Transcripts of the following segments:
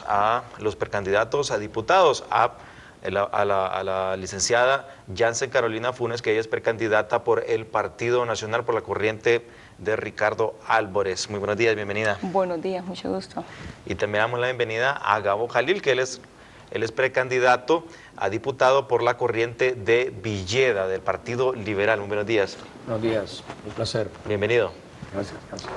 a los precandidatos a diputados, a la licenciada Jansen Carolina Funes, que ella es precandidata por el Partido Nacional, por la corriente de Ricardo Álvarez. Muy buenos días, bienvenida. Buenos días, mucho gusto. Y también damos la bienvenida a Gabo Jalil, que él es precandidato a diputado por la corriente de Villeda, del Partido Liberal. Muy buenos días. Buenos días, un placer. Bienvenido. Gracias, gracias.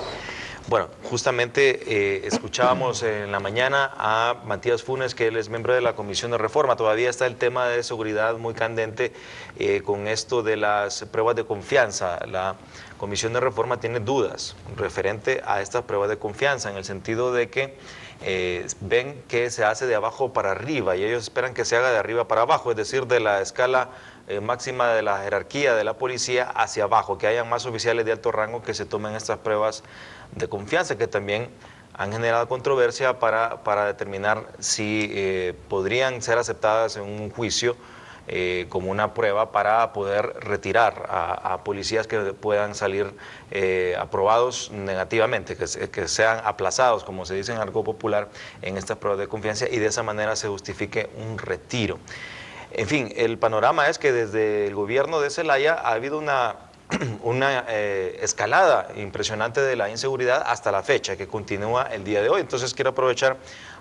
Bueno, justamente escuchábamos en la mañana a Matías Funes, que él es miembro de la Comisión de Reforma. Todavía está el tema de seguridad muy candente con esto de las pruebas de confianza. La Comisión de Reforma tiene dudas referente a estas pruebas de confianza, en el sentido de que ven que se hace de abajo para arriba y ellos esperan que se haga de arriba para abajo, es decir, de la escala máxima de la jerarquía de la policía hacia abajo, que hayan más oficiales de alto rango que se tomen estas pruebas de confianza, que también han generado controversia para determinar si podrían ser aceptadas en un juicio como una prueba para poder retirar a policías que puedan salir aprobados negativamente, que sean aplazados, como se dice en algo popular, en estas pruebas de confianza, y de esa manera se justifique un retiro. En fin, el panorama es que desde el gobierno de Zelaya ha habido una escalada impresionante de la inseguridad hasta la fecha, que continúa el día de hoy. Entonces quiero aprovechar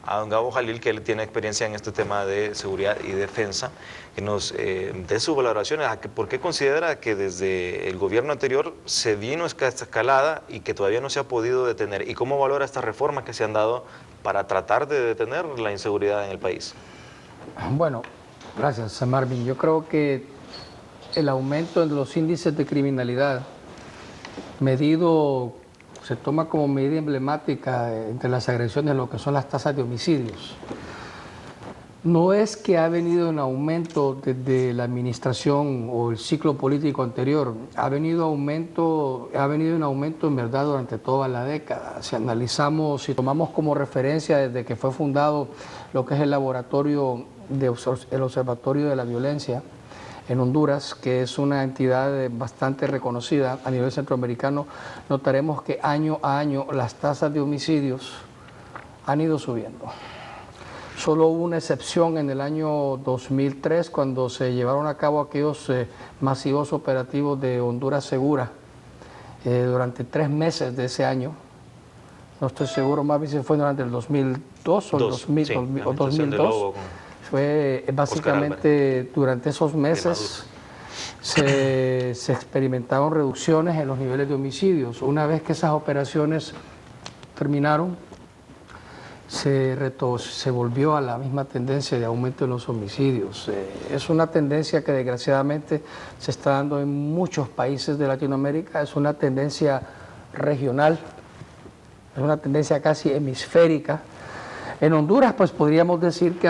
a don Gabo Jalil, que él tiene experiencia en este tema de seguridad y defensa, que nos dé su valoración. ¿Por qué considera que desde el gobierno anterior se vino esta escalada y que todavía no se ha podido detener? ¿Y cómo valora estas reformas que se han dado para tratar de detener la inseguridad en el país? Bueno, gracias, Marvin. Yo creo que el aumento de los índices de criminalidad se toma como medida emblemática entre las agresiones lo que son las tasas de homicidios. No es que ha venido en aumento desde la administración o el ciclo político anterior, ha venido en aumento en verdad durante toda la década. Si analizamos, si tomamos como referencia desde que fue fundado lo que es el laboratorio, el Observatorio de la Violencia en Honduras, que es una entidad bastante reconocida a nivel centroamericano, notaremos que año a año las tasas de homicidios han ido subiendo. Solo hubo una excepción en el año 2003, cuando se llevaron a cabo aquellos masivos operativos de Honduras Segura durante 3 meses de ese año. No estoy seguro, más bien si fue durante el 2002 o el 2002. Fue básicamente durante esos meses se experimentaron reducciones en los niveles de homicidios. Una vez que esas operaciones terminaron, se volvió a la misma tendencia de aumento en los homicidios. Es una tendencia que desgraciadamente se está dando en muchos países de Latinoamérica, es una tendencia regional, es una tendencia casi hemisférica. En Honduras, pues podríamos decir que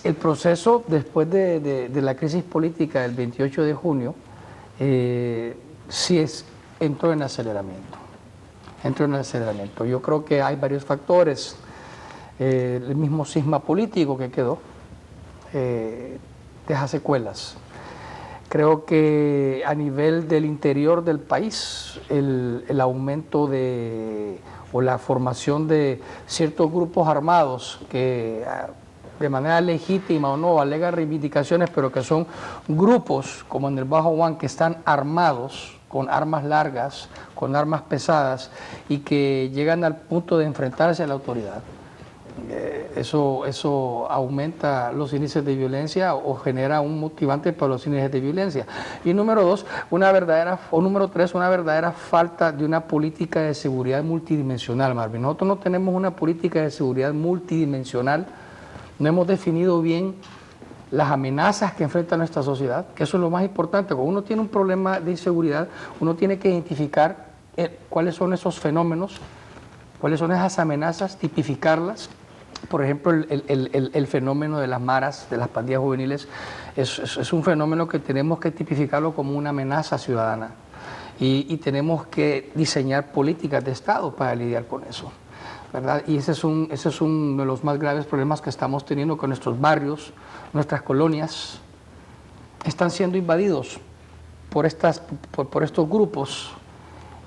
el proceso después de la crisis política del 28 de junio entró en aceleramiento. Yo creo que hay varios factores. El mismo cisma político que quedó deja secuelas. Creo que a nivel del interior del país, el aumento o la formación de ciertos grupos armados que de manera legítima o no alegan reivindicaciones, pero que son grupos como en el Bajo Guán que están armados con armas largas, con armas pesadas y que llegan al punto de enfrentarse a la autoridad. Eso aumenta los índices de violencia o genera un motivante para los índices de violencia. Y número 3, una verdadera falta de una política de seguridad multidimensional, Marvin. Nosotros no tenemos una política de seguridad multidimensional, no hemos definido bien las amenazas que enfrenta nuestra sociedad, que eso es lo más importante. Cuando uno tiene un problema de inseguridad, uno tiene que identificar cuáles son esos fenómenos, cuáles son esas amenazas, tipificarlas. Por ejemplo, el fenómeno de las maras, de las pandillas juveniles, es un fenómeno que tenemos que tipificarlo como una amenaza ciudadana y tenemos que diseñar políticas de Estado para lidiar con eso, ¿verdad? Y ese es uno de los más graves problemas que estamos teniendo, con nuestros barrios, nuestras colonias, están siendo invadidos por estos grupos.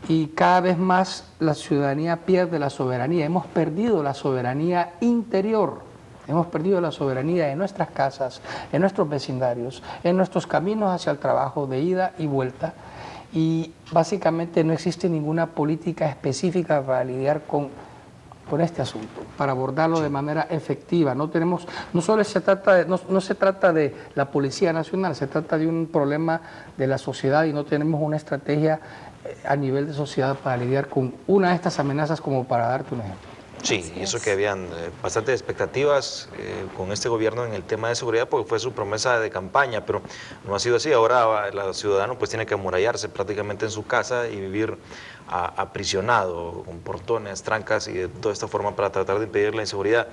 Y cada vez más la ciudadanía pierde la soberanía. Hemos perdido la soberanía interior. Hemos perdido la soberanía en nuestras casas, en nuestros vecindarios, en nuestros caminos hacia el trabajo de ida y vuelta. Y básicamente no existe ninguna política específica para lidiar con este asunto, para abordarlo de manera efectiva. No solo se trata no se trata de la Policía Nacional, se trata de un problema de la sociedad y no tenemos una estrategia a nivel de sociedad para lidiar con una de estas amenazas, como para darte un ejemplo. Sí, y eso que habían bastantes expectativas con este gobierno en el tema de seguridad, porque fue su promesa de campaña, pero no ha sido así. Ahora el ciudadano pues tiene que amurallarse prácticamente en su casa y vivir aprisionado, con portones, trancas y de toda esta forma para tratar de impedir la inseguridad.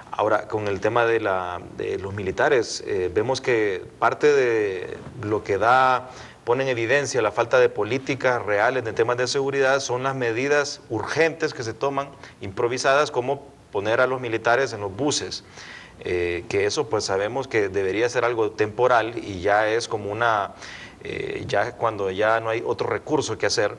Ahora, con el tema de los militares, vemos que parte de lo que pone en evidencia la falta de políticas reales de temas de seguridad son las medidas urgentes que se toman, improvisadas, como poner a los militares en los buses, que eso pues sabemos que debería ser algo temporal y ya es como ya cuando ya no hay otro recurso que hacer,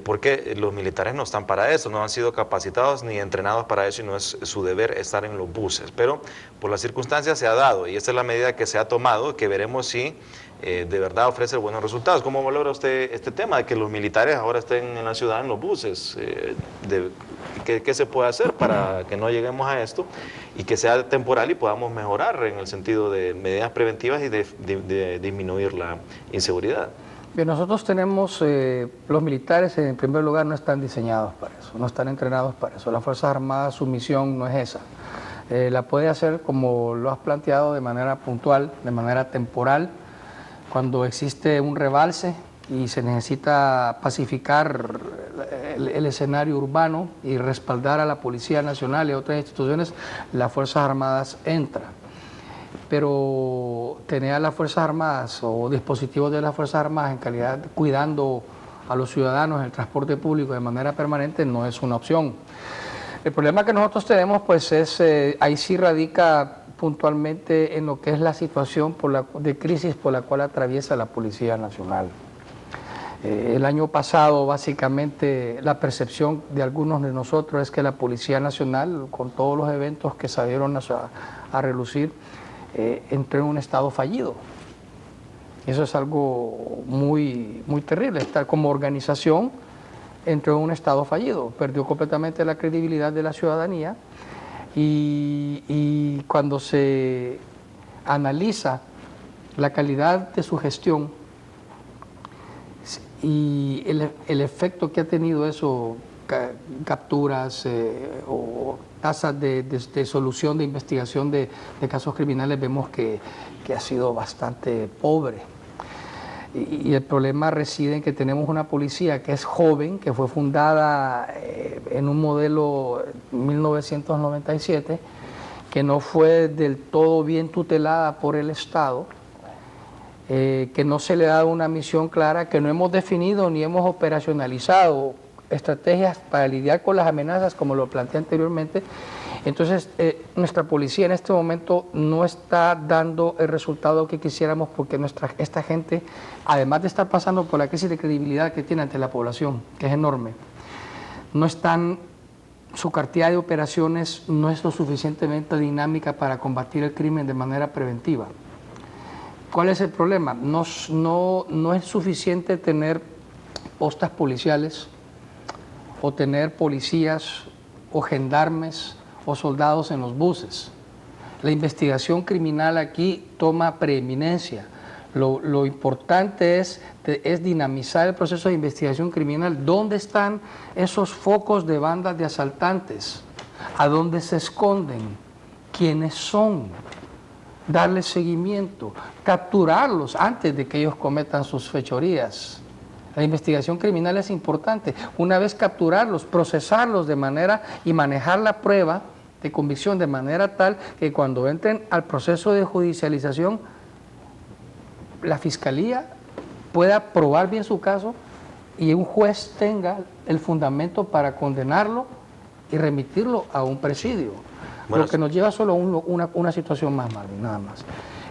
porque los militares no están para eso, no han sido capacitados ni entrenados para eso y no es su deber estar en los buses, pero por las circunstancias se ha dado y esta es la medida que se ha tomado, que veremos si de verdad ofrece buenos resultados. ¿Cómo valora usted este tema de que los militares ahora estén en la ciudad en los buses? ¿Qué se puede hacer para que no lleguemos a esto y que sea temporal y podamos mejorar en el sentido de medidas preventivas y de disminuir la inseguridad? Bien, nosotros tenemos, los militares en primer lugar no están diseñados para eso, no están entrenados para eso. Las Fuerzas Armadas, su misión no es esa. La puede hacer como lo has planteado, de manera puntual, de manera temporal, cuando existe un rebalse y se necesita pacificar el escenario urbano y respaldar a la Policía Nacional y a otras instituciones, las Fuerzas Armadas entran. Pero tener a las Fuerzas Armadas o dispositivos de las Fuerzas Armadas en calidad, cuidando a los ciudadanos en el transporte público de manera permanente, no es una opción. El problema que nosotros tenemos, pues ahí sí radica puntualmente en lo que es la situación de crisis por la cual atraviesa la Policía Nacional. El año pasado, básicamente, la percepción de algunos de nosotros es que la Policía Nacional, con todos los eventos que salieron a relucir, entró en un estado fallido. Eso es algo muy, muy terrible. Estar como organización entró en un estado fallido, perdió completamente la credibilidad de la ciudadanía y cuando se analiza la calidad de su gestión y el efecto que ha tenido eso, capturas o tasas de solución de investigación de casos criminales, vemos que ha sido bastante pobre. Y el problema reside en que tenemos una policía que es joven, que fue fundada en un modelo 1997, que no fue del todo bien tutelada por el Estado, que no se le ha dado una misión clara, que no hemos definido ni hemos operacionalizado estrategias para lidiar con las amenazas, como lo planteé anteriormente. Entonces, nuestra policía en este momento no está dando el resultado que quisiéramos, porque esta gente, además de estar pasando por la crisis de credibilidad que tiene ante la población, que es enorme, su cartilla de operaciones no es lo suficientemente dinámica para combatir el crimen de manera preventiva. ¿Cuál es el problema? No es suficiente tener postas policiales o tener policías o gendarmes o soldados en los buses. La investigación criminal aquí toma preeminencia. Lo importante es dinamizar el proceso de investigación criminal. ¿Dónde están esos focos de bandas de asaltantes? ¿A dónde se esconden? ¿Quiénes son? Darles seguimiento, capturarlos antes de que ellos cometan sus fechorías. La investigación criminal es importante. Una vez capturarlos, procesarlos de manera y manejar la prueba de convicción de manera tal que cuando entren al proceso de judicialización, la Fiscalía pueda probar bien su caso y un juez tenga el fundamento para condenarlo y remitirlo a un presidio. Bueno, lo que nos lleva solo a una situación más, Marvin, nada más.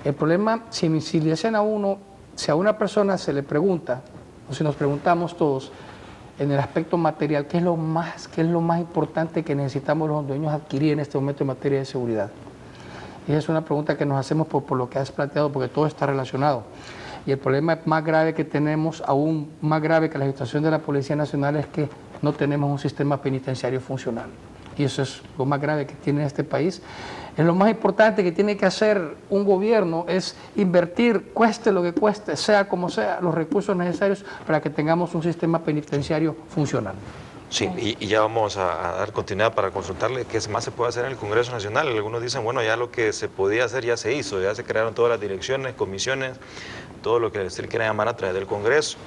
El problema, si le hacen a uno, si a una persona se le pregunta, o si nos preguntamos todos, en el aspecto material, ¿qué es lo más importante que necesitamos los hondureños adquirir en este momento en materia de seguridad? Y es una pregunta que nos hacemos por lo que has planteado, porque todo está relacionado. Y el problema más grave que tenemos, aún más grave que la situación de la Policía Nacional, es que no tenemos un sistema penitenciario funcional. Y eso es lo más grave que tiene este país. Es lo más importante que tiene que hacer un gobierno, es invertir, cueste lo que cueste, sea como sea, los recursos necesarios para que tengamos un sistema penitenciario funcional. Sí, y ya vamos a dar continuidad para consultarle qué más se puede hacer en el Congreso Nacional. Algunos dicen, bueno, ya lo que se podía hacer ya se hizo, ya se crearon todas las direcciones, comisiones, todo lo que usted quiera llamar a través del Congreso.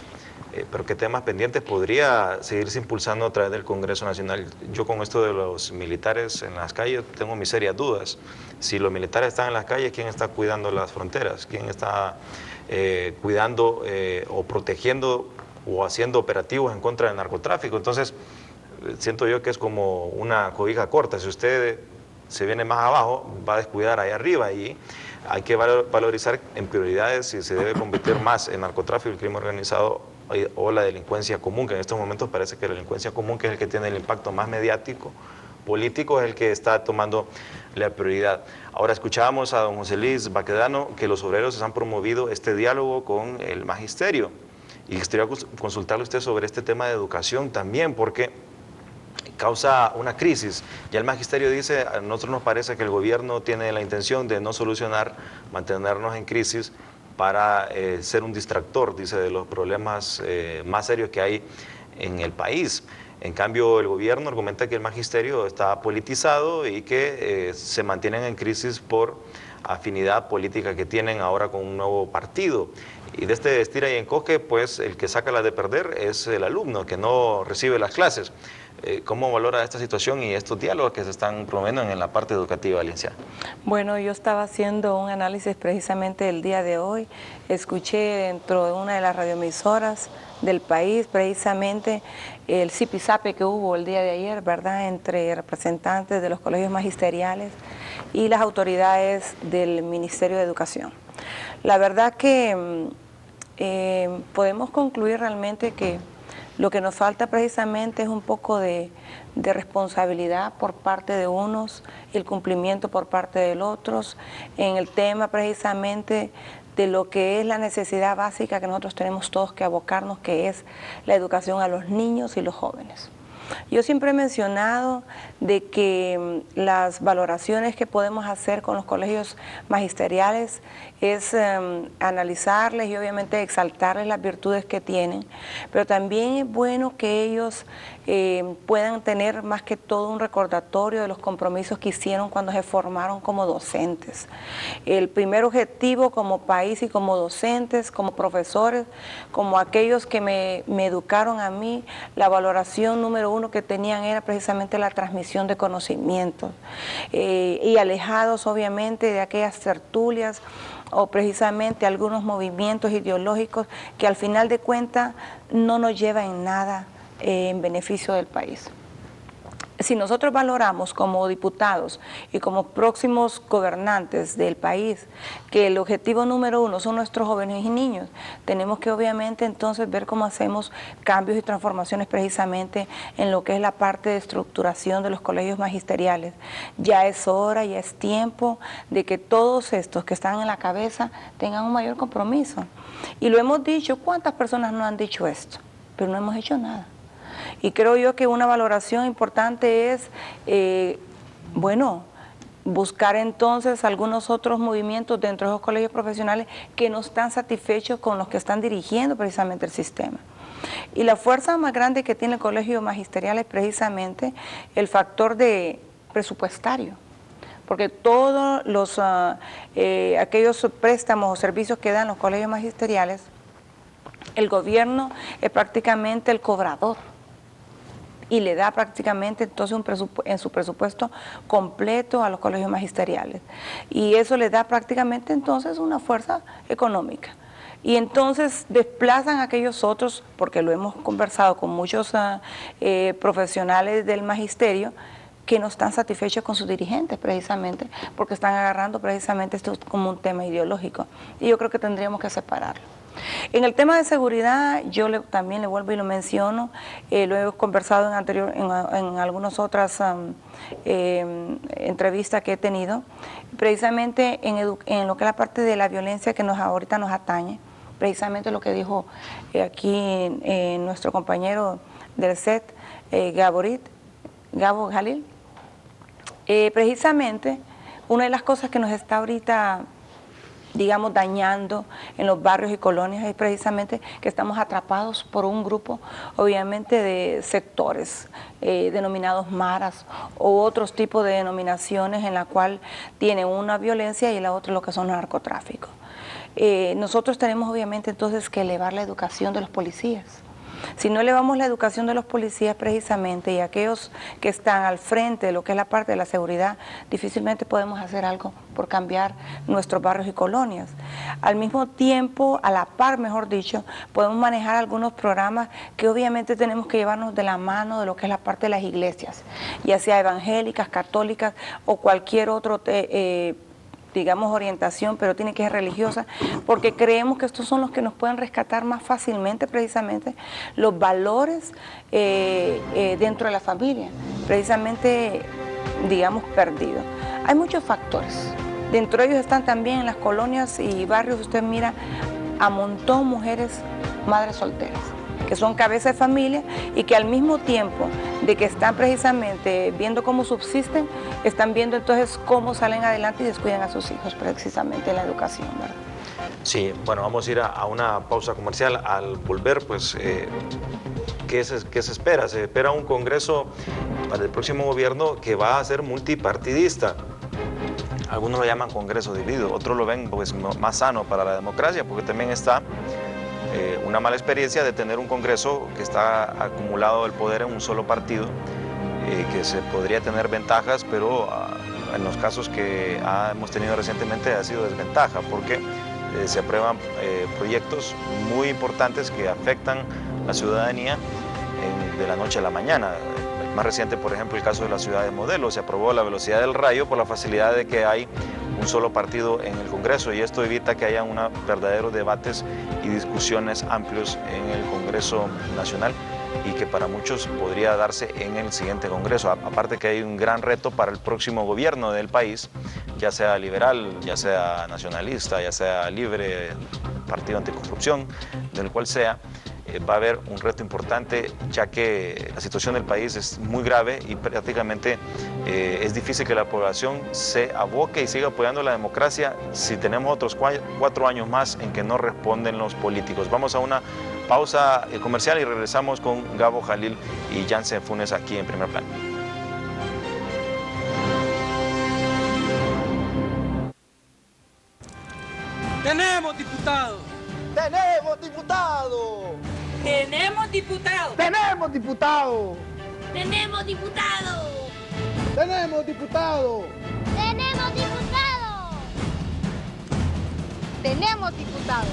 Pero qué temas pendientes podría seguirse impulsando a través del Congreso Nacional. Yo con esto de los militares en las calles tengo mis serias dudas. Si los militares están en las calles, ¿quién está cuidando las fronteras? ¿Quién está cuidando o protegiendo o haciendo operativos en contra del narcotráfico? Entonces, siento yo que es como una cobija corta. Si usted se viene más abajo, va a descuidar ahí arriba, y hay que valorizar en prioridades si se debe combatir más el narcotráfico, el crimen organizado o la delincuencia común, que en estos momentos parece que la delincuencia común, que es el que tiene el impacto más mediático, político, es el que está tomando la prioridad. Ahora escuchábamos a don José Luis Baquedano que los obreros han promovido este diálogo con el magisterio. Y quería consultarle a usted sobre este tema de educación también, porque causa una crisis. Ya el magisterio dice, a nosotros nos parece que el gobierno tiene la intención de no solucionar, mantenernos en crisis para ser un distractor, dice, de los problemas más serios que hay en el país. En cambio, el gobierno argumenta que el magisterio está politizado y que se mantienen en crisis por afinidad política que tienen ahora con un nuevo partido. Y de este estira y encoge, pues el que saca la de perder es el alumno, que no recibe las clases. ¿Cómo valora esta situación y estos diálogos que se están promoviendo en la parte educativa valenciana? Bueno, yo estaba haciendo un análisis precisamente el día de hoy. Escuché dentro de una de las radioemisoras del país precisamente el zipizape que hubo el día de ayer, ¿verdad?, entre representantes de los colegios magisteriales y las autoridades del Ministerio de Educación. La verdad que podemos concluir realmente que lo que nos falta precisamente es un poco de responsabilidad por parte de unos y el cumplimiento por parte de los otros en el tema precisamente de lo que es la necesidad básica que nosotros tenemos todos que abocarnos, que es la educación a los niños y los jóvenes. Yo siempre he mencionado de que las valoraciones que podemos hacer con los colegios magisteriales es analizarles y obviamente exaltarles las virtudes que tienen, pero también es bueno que ellos puedan tener más que todo un recordatorio de los compromisos que hicieron cuando se formaron como docentes. El primer objetivo como país y como docentes, como profesores, como aquellos que me educaron a mí, la valoración número uno que tenían era precisamente la transmisión de conocimientos y alejados obviamente de aquellas tertulias o precisamente algunos movimientos ideológicos que al final de cuentas no nos llevan en nada en beneficio del país. Si nosotros valoramos como diputados y como próximos gobernantes del país que el objetivo número uno son nuestros jóvenes y niños, tenemos que obviamente entonces ver cómo hacemos cambios y transformaciones precisamente en lo que es la parte de estructuración de los colegios magisteriales. Ya es hora, ya es tiempo de que todos estos que están en la cabeza tengan un mayor compromiso. Y lo hemos dicho, ¿cuántas personas no han dicho esto? Pero no hemos hecho nada. Y creo yo que una valoración importante es, bueno, buscar entonces algunos otros movimientos dentro de los colegios profesionales que no están satisfechos con los que están dirigiendo precisamente el sistema. Y la fuerza más grande que tiene el colegio magisterial es precisamente el factor de presupuestario, porque todos los aquellos préstamos o servicios que dan los colegios magisteriales, el gobierno es prácticamente el cobrador y le da prácticamente entonces en su presupuesto completo a los colegios magisteriales. Y eso le da prácticamente entonces una fuerza económica. Y entonces desplazan a aquellos otros, porque lo hemos conversado con muchos profesionales del magisterio, que no están satisfechos con sus dirigentes precisamente, porque están agarrando precisamente esto como un tema ideológico. Y yo creo que tendríamos que separarlo. En el tema de seguridad, también le vuelvo y lo menciono, lo he conversado en algunas otras entrevistas que he tenido, precisamente en lo que es la parte de la violencia que ahorita nos atañe, precisamente lo que dijo aquí nuestro compañero del set, Gabo Jalil. Precisamente, una de las cosas que nos está ahorita, digamos, dañando en los barrios y colonias es precisamente que estamos atrapados por un grupo, obviamente, de sectores denominados maras o otros tipos de denominaciones en la cual tienen una violencia y la otra lo que son narcotráficos. Nosotros tenemos obviamente entonces que elevar la educación de los policías. Si no elevamos la educación de los policías precisamente y aquellos que están al frente de lo que es la parte de la seguridad, difícilmente podemos hacer algo por cambiar nuestros barrios y colonias. Al mismo tiempo, a la par, mejor dicho, podemos manejar algunos programas que obviamente tenemos que llevarnos de la mano de lo que es la parte de las iglesias, ya sea evangélicas, católicas o cualquier otro digamos, orientación, pero tiene que ser religiosa, porque creemos que estos son los que nos pueden rescatar más fácilmente, precisamente, los valores dentro de la familia, precisamente, digamos, perdidos. Hay muchos factores. Dentro de ellos están también en las colonias y barrios, usted mira a montón mujeres, madres solteras, que son cabeza de familia y que al mismo tiempo de que están precisamente viendo cómo subsisten, están viendo entonces cómo salen adelante y descuidan a sus hijos precisamente en la educación, ¿verdad? Sí, bueno, vamos a ir a una pausa comercial. Al volver, pues, ¿qué se espera? Se espera un Congreso para el próximo gobierno que va a ser multipartidista. Algunos lo llaman Congreso dividido, otros lo ven pues, más sano para la democracia, porque también está una mala experiencia de tener un Congreso que está acumulado el poder en un solo partido, que se podría tener ventajas, pero en los casos que hemos tenido recientemente ha sido desventaja, porque se aprueban proyectos muy importantes que afectan la ciudadanía de la noche a la mañana. El más reciente, por ejemplo, el caso de la ciudad de Modelo, se aprobó la velocidad del rayo por la facilidad de que hay un solo partido en el Congreso, y esto evita que haya verdaderos debates y discusiones amplios en el Congreso Nacional, y que para muchos podría darse en el siguiente Congreso. Aparte que hay un gran reto para el próximo gobierno del país, ya sea liberal, ya sea nacionalista, ya sea libre, partido anticorrupción, del cual sea, va a haber un reto importante, ya que la situación del país es muy grave y prácticamente es difícil que la población se aboque y siga apoyando la democracia si tenemos otros 4 años más en que no responden los políticos. Vamos a una pausa comercial y regresamos con Gabo Jalil y Jansen Funes aquí en Primer Plano. ¡Tenemos diputados! ¡Tenemos diputados! ¡Tenemos diputados! ¡Tenemos diputados! ¡Tenemos diputados! ¡Tenemos diputados! ¡Tenemos diputados! Tenemos diputados.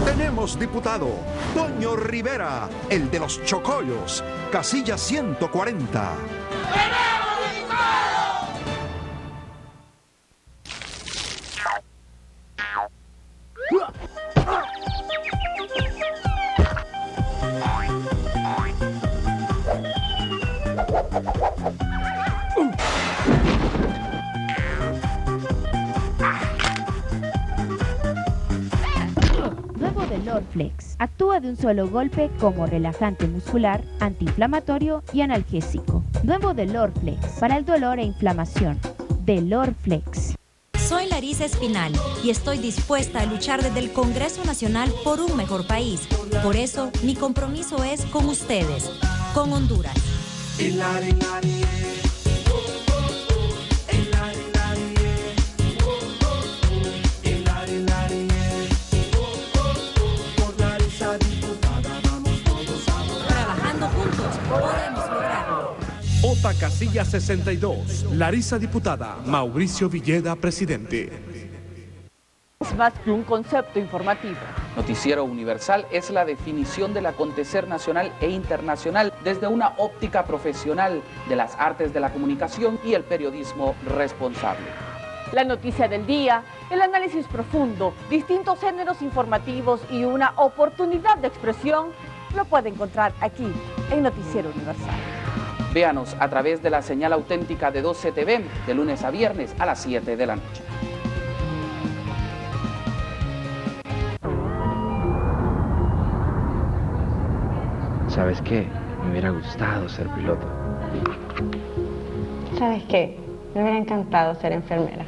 Tenemos diputado Toño Rivera, el de los Chocollos, casilla 140. ¡Tenemos diputados! Nuevo Delorflex. Actúa de un solo golpe como relajante muscular, antiinflamatorio y analgésico. Nuevo Delorflex para el dolor e inflamación. Delorflex. Soy Larisa Espinal y estoy dispuesta a luchar desde el Congreso Nacional por un mejor país. Por eso, mi compromiso es con ustedes, con Honduras. Trabajando juntos, podemos lograrlo. Ota Casilla 62, Larisa diputada, Mauricio Villeda presidente. Es más que un concepto informativo. Noticiero Universal es la definición del acontecer nacional e internacional desde una óptica profesional de las artes de la comunicación y el periodismo responsable. La noticia del día, el análisis profundo, distintos géneros informativos y una oportunidad de expresión lo puede encontrar aquí en Noticiero Universal. Véanos a través de la señal auténtica de 12 TV de lunes a viernes a las 7 de la noche. ¿Sabes qué? Me hubiera gustado ser piloto. ¿Sabes qué? Me hubiera encantado ser enfermera.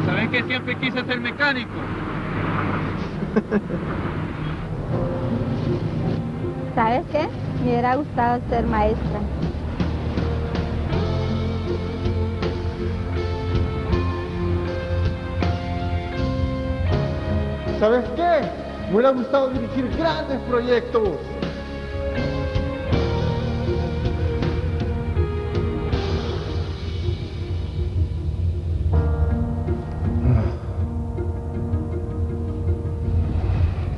¿Sabes que siempre quise ser mecánico? ¿Sabes qué? Me hubiera gustado ser maestra. ¿Sabes qué? Me hubiera gustado dirigir grandes proyectos.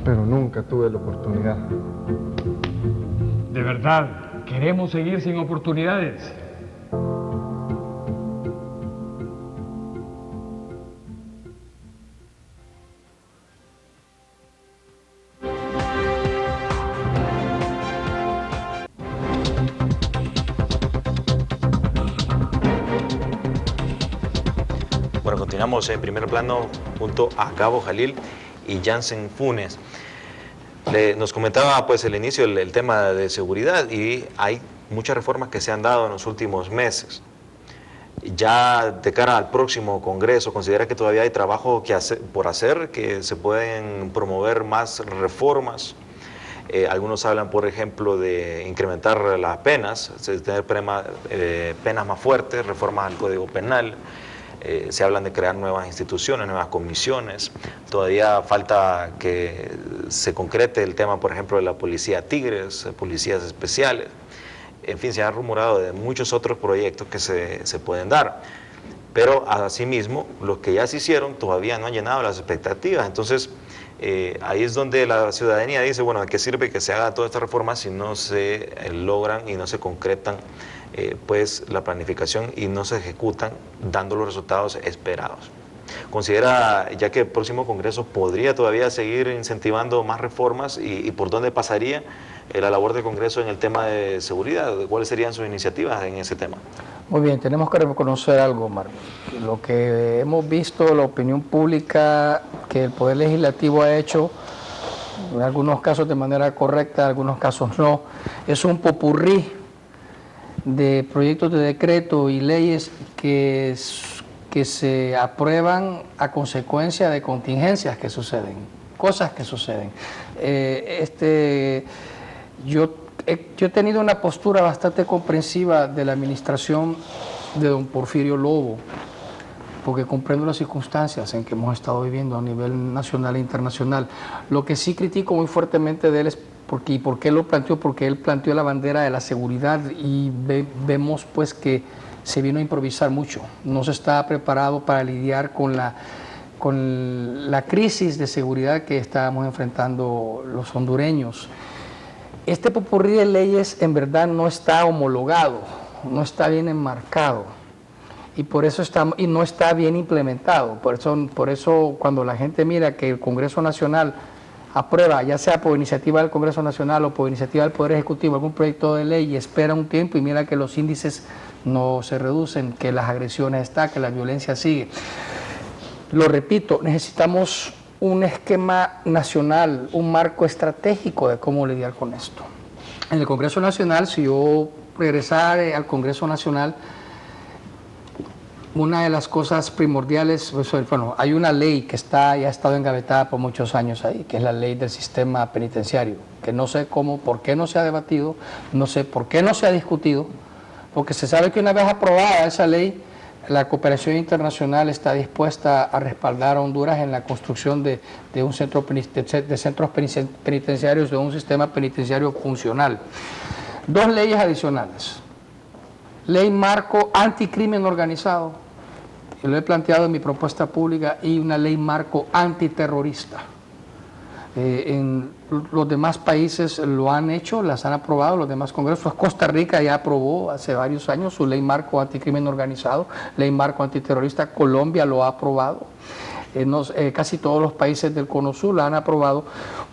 Pero nunca tuve la oportunidad. ¿De verdad queremos seguir sin oportunidades? Bueno, continuamos en primer plano junto a Gabo Jalil y Jansen Funes. Nos comentaba pues el inicio el tema de seguridad y hay muchas reformas que se han dado en los últimos meses. Ya de cara al próximo Congreso, ¿considera que todavía hay trabajo por hacer, que se pueden promover más reformas? Algunos hablan, por ejemplo, de incrementar las penas, de tener penas más fuertes, reformas al Código Penal. Se hablan de crear nuevas instituciones, nuevas comisiones. Todavía falta que se concrete el tema, por ejemplo, de la policía Tigres, policías especiales. En fin, se ha rumorado de muchos otros proyectos que se pueden dar. Pero asimismo, los que ya se hicieron todavía no han llenado las expectativas. Entonces, ahí es donde la ciudadanía dice, bueno, ¿de qué sirve que se haga todas estas reformas si no se logran y no se concretan pues la planificación y no se ejecutan dando los resultados esperados? ¿Considera ya que el próximo Congreso podría todavía seguir incentivando más reformas y por dónde pasaría la labor del Congreso en el tema de seguridad? ¿Cuáles serían sus iniciativas en ese tema? Muy bien, tenemos que reconocer algo, Marco. Lo que hemos visto, la opinión pública que el Poder Legislativo ha hecho, en algunos casos de manera correcta, en algunos casos no, es un popurrí de proyectos de decreto y leyes que se aprueban a consecuencia de contingencias que suceden, cosas que suceden. Yo he tenido una postura bastante comprensiva de la administración de don Porfirio Lobo, porque comprendo las circunstancias en que hemos estado viviendo a nivel nacional e internacional. Lo que sí critico muy fuertemente de él es ¿por qué lo planteó? Porque él planteó la bandera de la seguridad y vemos pues que se vino a improvisar mucho. No se estaba preparado para lidiar con la crisis de seguridad que estábamos enfrentando los hondureños. Este popurrí de leyes en verdad no está homologado, no está bien enmarcado y no está bien implementado. Por eso cuando la gente mira que el Congreso Nacional aprueba, ya sea por iniciativa del Congreso Nacional o por iniciativa del Poder Ejecutivo, algún proyecto de ley y espera un tiempo y mira que los índices no se reducen, que las agresiones están, que la violencia sigue. Lo repito, necesitamos un esquema nacional, un marco estratégico de cómo lidiar con esto. En el Congreso Nacional, si yo regresara al Congreso Nacional, una de las cosas primordiales, bueno, hay una ley que ya ha estado engavetada por muchos años ahí, que es la ley del sistema penitenciario, que no sé por qué no se ha debatido, no sé por qué no se ha discutido, porque se sabe que una vez aprobada esa ley, la cooperación internacional está dispuesta a respaldar a Honduras en la construcción de centros penitenciarios, de un sistema penitenciario funcional. Dos leyes adicionales. Ley marco anticrimen organizado, que lo he planteado en mi propuesta pública, y una ley marco antiterrorista. En los demás países lo han hecho, las han aprobado, los demás congresos. Costa Rica ya aprobó hace varios años su ley marco anticrimen organizado, ley marco antiterrorista. Colombia lo ha aprobado. Casi todos los países del Cono Sur la han aprobado,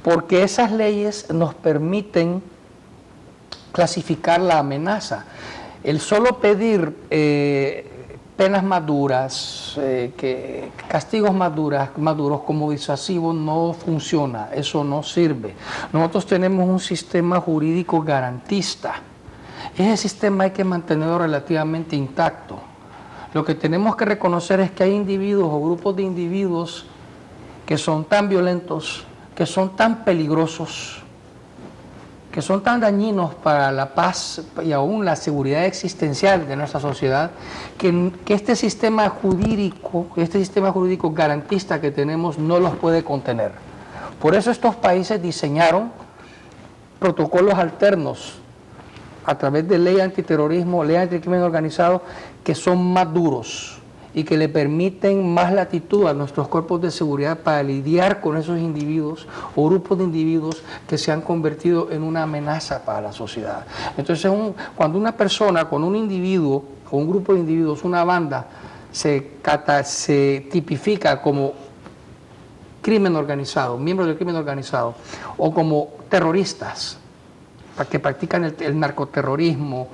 porque esas leyes nos permiten clasificar la amenaza. El solo pedir penas más duras, castigos más duros como disuasivos no funciona, eso no sirve. Nosotros tenemos un sistema jurídico garantista. Ese sistema hay que mantenerlo relativamente intacto. Lo que tenemos que reconocer es que hay individuos o grupos de individuos que son tan violentos, que son tan peligrosos, que son tan dañinos para la paz y aún la seguridad existencial de nuestra sociedad, que este sistema jurídico garantista que tenemos no los puede contener. Por eso estos países diseñaron protocolos alternos a través de ley antiterrorismo, ley anticrimen organizado, que son más duros y que le permiten más latitud a nuestros cuerpos de seguridad para lidiar con esos individuos o grupos de individuos que se han convertido en una amenaza para la sociedad. Entonces, cuando una persona con un individuo o un grupo de individuos, una banda, se tipifica como crimen organizado, miembros del crimen organizado, o como terroristas, que practican el narcoterrorismo,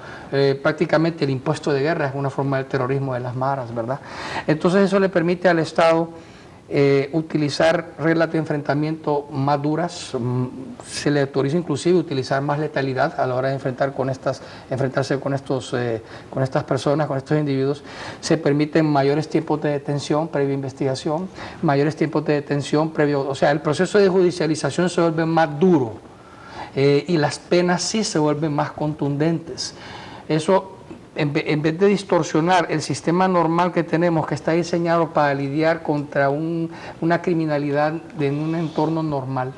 prácticamente el impuesto de guerra es una forma del terrorismo de las maras, ¿verdad? Entonces eso le permite al Estado utilizar reglas de enfrentamiento más duras, se le autoriza inclusive utilizar más letalidad a la hora de enfrentarse con estas personas, con estos individuos. Se permiten mayores tiempos de detención previa investigación, mayores tiempos de detención previo, o sea, el proceso de judicialización se vuelve más duro. Y las penas sí se vuelven más contundentes. Eso, en vez de distorsionar el sistema normal que tenemos, que está diseñado para lidiar contra una criminalidad en un entorno normal,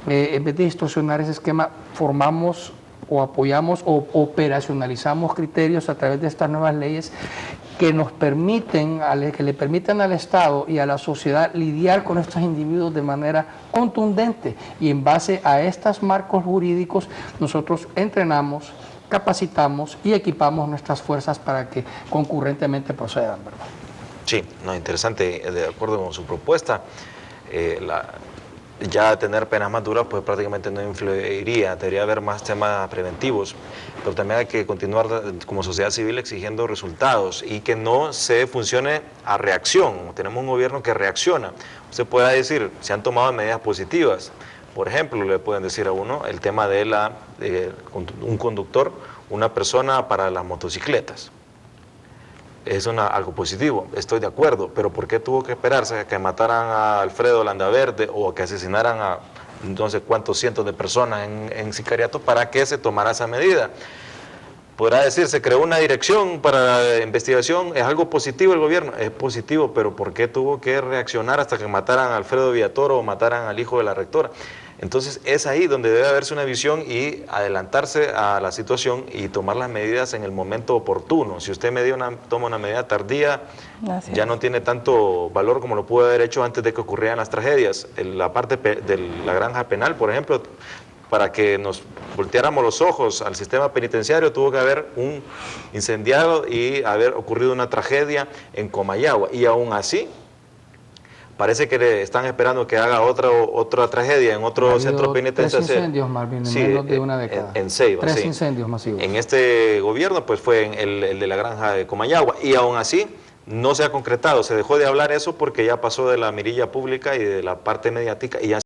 en vez de distorsionar ese esquema, formamos o apoyamos o operacionalizamos criterios a través de estas nuevas leyes que le permiten al Estado y a la sociedad lidiar con estos individuos de manera contundente, y en base a estos marcos jurídicos nosotros entrenamos, capacitamos y equipamos nuestras fuerzas para que concurrentemente procedan, ¿verdad? Sí, no, interesante, de acuerdo con su propuesta. Ya tener penas más duras pues prácticamente no influiría, debería haber más temas preventivos, pero también hay que continuar como sociedad civil exigiendo resultados y que no se funcione a reacción. Tenemos un gobierno que reacciona. Usted puede decir, se han tomado medidas positivas, por ejemplo, le pueden decir a uno el tema de un conductor, una persona para las motocicletas. Es algo positivo, estoy de acuerdo, pero ¿por qué tuvo que esperarse a que mataran a Alfredo Landaverde o a que asesinaran a no sé cuántos cientos de personas en sicariato para que se tomara esa medida? Podrá decir, se creó una dirección para la investigación, ¿es algo positivo el gobierno? Es positivo, pero ¿por qué tuvo que reaccionar hasta que mataran a Alfredo Villatoro o mataran al hijo de la rectora? Entonces es ahí donde debe haberse una visión y adelantarse a la situación y tomar las medidas en el momento oportuno. Si usted toma una medida tardía, ya no tiene tanto valor como lo pudo haber hecho antes de que ocurrieran las tragedias. La parte de la granja penal, por ejemplo, para que nos volteáramos los ojos al sistema penitenciario, tuvo que haber un incendiado y haber ocurrido una tragedia en Comayagua. Y aún así, parece que le están esperando que haga otra tragedia en otro centro penitenciario. 3 incendios, Marvin, en menos de una década. En Ceiba, 3 incendios masivos. En este gobierno pues fue el de la granja de Comayagua, y aún así no se ha concretado, se dejó de hablar eso porque ya pasó de la mirilla pública y de la parte mediática y ya